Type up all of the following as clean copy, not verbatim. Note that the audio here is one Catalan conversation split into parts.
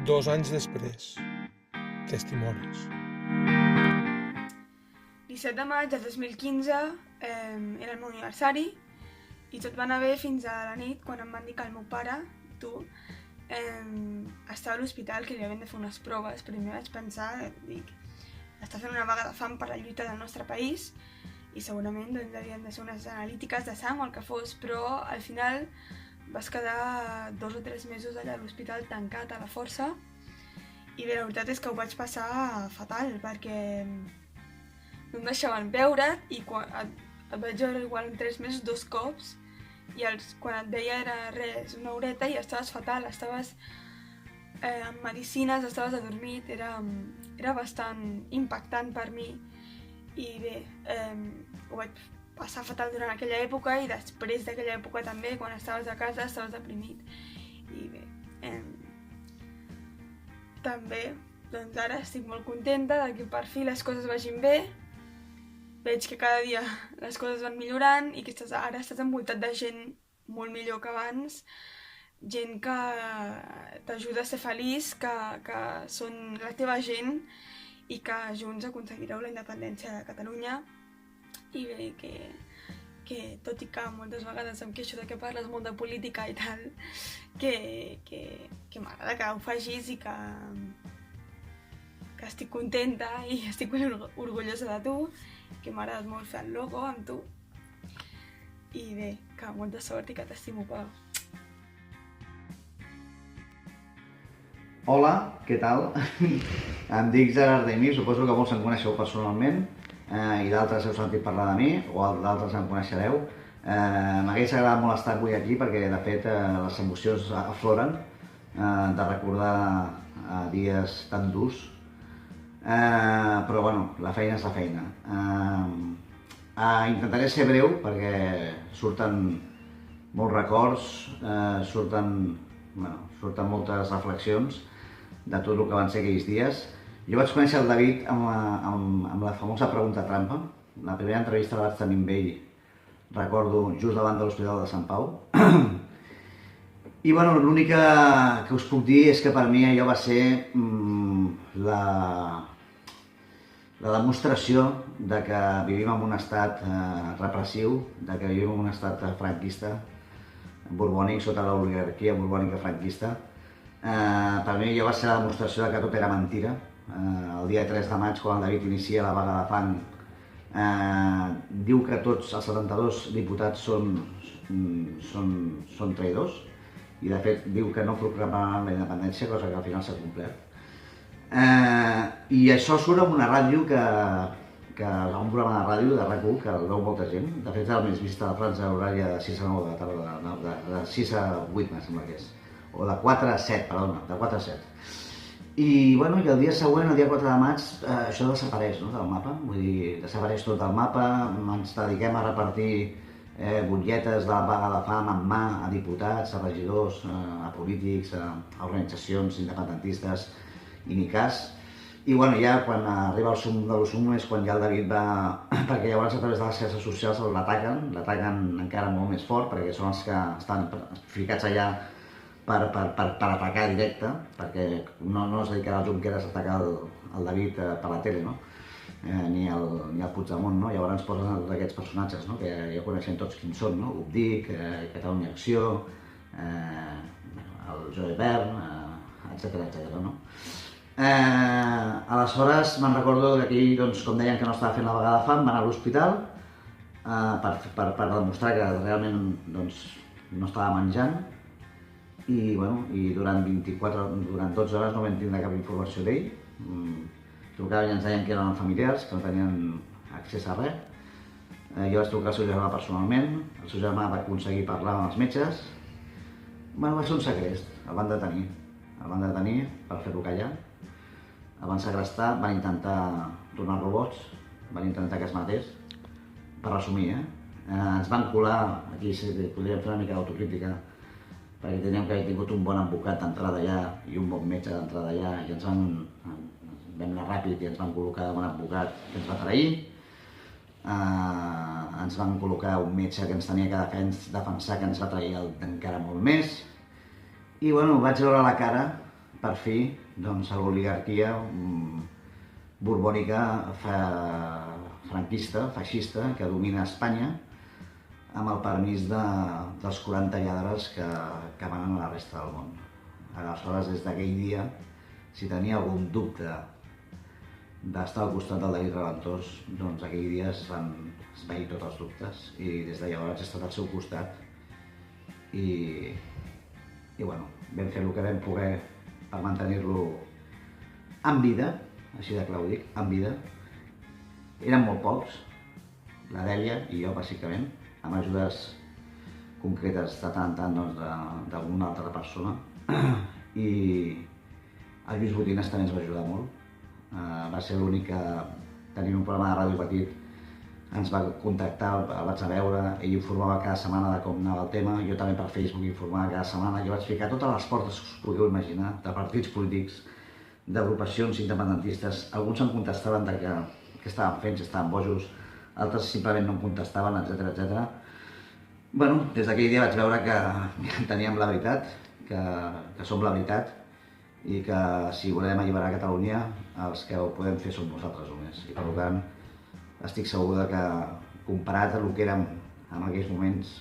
2 anys després. Testimonis. 17 de maig del 2015 era el meu aniversari i tot va anar bé fins a la nit quan em van dir que el meu pare, tu, estava a l'hospital, que li havien de fer unes proves. Primer vaig pensar, dic, està fent una vaga de fam per la lluita del nostre país i segurament doncs, havien de ser unes analítiques de sang o el que fos, però al final vas quedar 2 o 3 mesos allà a l'hospital tancat a la força i bé, la veritat és que ho vaig passar fatal perquè no em deixaven veure't i et vaig veure igual en 3 mesos 2 cops i quan et veia era res, una horeta i estaves fatal, estaves amb medicines, estaves adormit, era bastant impactant per mi i bé, ho vaig passar fatal durant aquella època i després d'aquella època també, quan estaves a casa, estaves deprimit i bé, també, doncs ara estic molt contenta de que per fi les coses vagin bé. Veig que cada dia les coses van millorant i que ara estàs envoltat de gent molt millor que abans, gent que t'ajuda a ser feliç, que són la teva gent i que junts aconseguireu la independència de Catalunya. I bé, que tot i que moltes vegades em queixo de que parles molt de política i tal, que m'agrada que ho facis i que estic contenta i estic orgullosa de tu, que m'ha agradat molt fer el logo amb tu i bé, que molta sort i que t'estimo, Pau. Hola, què tal? Em dic Gerard Demi, suposo que molts em coneixeu personalment i d'altres heu sentit parlar de mi o d'altres em coneixereu. M'hagués agradat molt estar avui aquí perquè de fet les emocions afloren de recordar dies tan durs. Però bueno, la feina és la feina. Intentaré ser breu perquè surten molts records, surten moltes reflexions de tot el que van ser aquells dies. Jo vaig conèixer el David amb la famosa pregunta trampa. La primera entrevista la vaig tenir amb ell, recordo, just davant de l'Hospital de Sant Pau. I bueno, l'únic que us puc dir és que per mi allò va ser la demostració de que vivim en un estat repressiu, de que vivim en un estat franquista, borbònic, sota l'oligarquia borbònica franquista. Per mi allò va ser la demostració de que tot era mentira. El dia 3 de maig, quan el David inicia la vaga de fam, diu que tots els 72 diputats són traïdors i de fet diu que no proclamaran la independència, cosa que al final s'ha complert. I això surt en una ràdio un programa de ràdio de RAC1 que el veu molta gent. De fet és el més vist a la franja horària de 6 a 9 de la tarda, de 6 a 8 me sembla que és, o de 4 a 7, perdona, de 4 a 7. I bueno, el dia següent, el dia 4 de maig, això desapareix del mapa, vull dir, desapareix tot del mapa, ens dediquem a repartir butlletes de la vaga de fam en mà a diputats, a regidors, a polítics, a organitzacions independentistes i ni cas. I bueno, ja quan arriba el sum de lo sum és quan ja el David va... perquè llavors a través de les xarxes socials l'ataquen encara molt més fort perquè són els que estan ficats allà per atacar directe, perquè no es dedicarà el Junqueras a atacar el David per la tele, no? Ni el Puigdemont, no? Llavors ens posen tots aquests personatges, no? Que ja coneixem tots quins són, no? Ubdic, Catalunya Acció, el Joe Bern, etc. no? Aleshores me'n recordo que aquí, doncs, com deien que no estava fent la vaga de fam, va anar a l'hospital per demostrar que realment doncs, no estava menjant i, bueno, durant 12 hores no vam tindre cap informació d'ell. Trucaven i ens deien que eren familiars, que no tenien accés a res. Jo vaig trucar al seu germà personalment, el seu germà va aconseguir parlar amb els metges. Bueno, va ser un segrest, el van detenir per fer-lo callar, el van segrestar, van intentar donar robots, van intentar que es matés, per resumir, ens van colar, aquí podríem fer una mica d'autocrítica, perquè teníem que haver tingut un bon advocat d'entrada allà i un bon metge d'entrada allà i vam anar ràpid i ens van col·locar un advocat que ens va trair, ens van col·locar un metge que ens tenia que defensar que ens va trair encara molt més i bueno, vaig veure la cara per fi, doncs, l'oligarquia borbònica franquista, feixista, que domina Espanya, amb el permís dels 40 lladres que manen a la resta del món. Aleshores, des d'aquell dia, si tenia algun dubte d'estar al costat del David Raventós, doncs aquell dia es van esvair tots els dubtes i des de llavors he estat al seu costat i bueno, vam fer el que vam poder per mantenir-lo en vida, així de clar ho dic, en vida. Eren molt pocs, la Dèlia i jo bàsicament, amb ajudes concretes de tant en tant d'alguna altra persona i el Lluís Botines també ens va ajudar molt. Va ser l'únic que, tenint un programa de ràdio petit, ens va contactar, el vaig a veure, ell informava cada setmana de com anava el tema, jo també per Facebook informava cada setmana, jo vaig ficar totes les portes que us podeu imaginar, de partits polítics, d'agrupacions independentistes. Alguns em contestaven de què estaven fent, si estaven bojos, altres simplement no em contestaven, etc. Bueno, des d'aquell dia vaig veure que teníem la veritat, que som la veritat, i que si volem alliberar Catalunya, els que ho podem fer som nosaltres només. I per tant, estic segur que comparat a el que érem en aquells moments,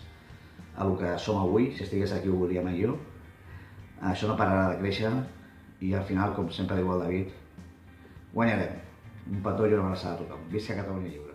a el que som avui, si estigués aquí ho veuríem jo, això no pararà de créixer i al final, com sempre diu el David, guanyarem. Un petó i una abraçada a tothom. Visca Catalunya lliure.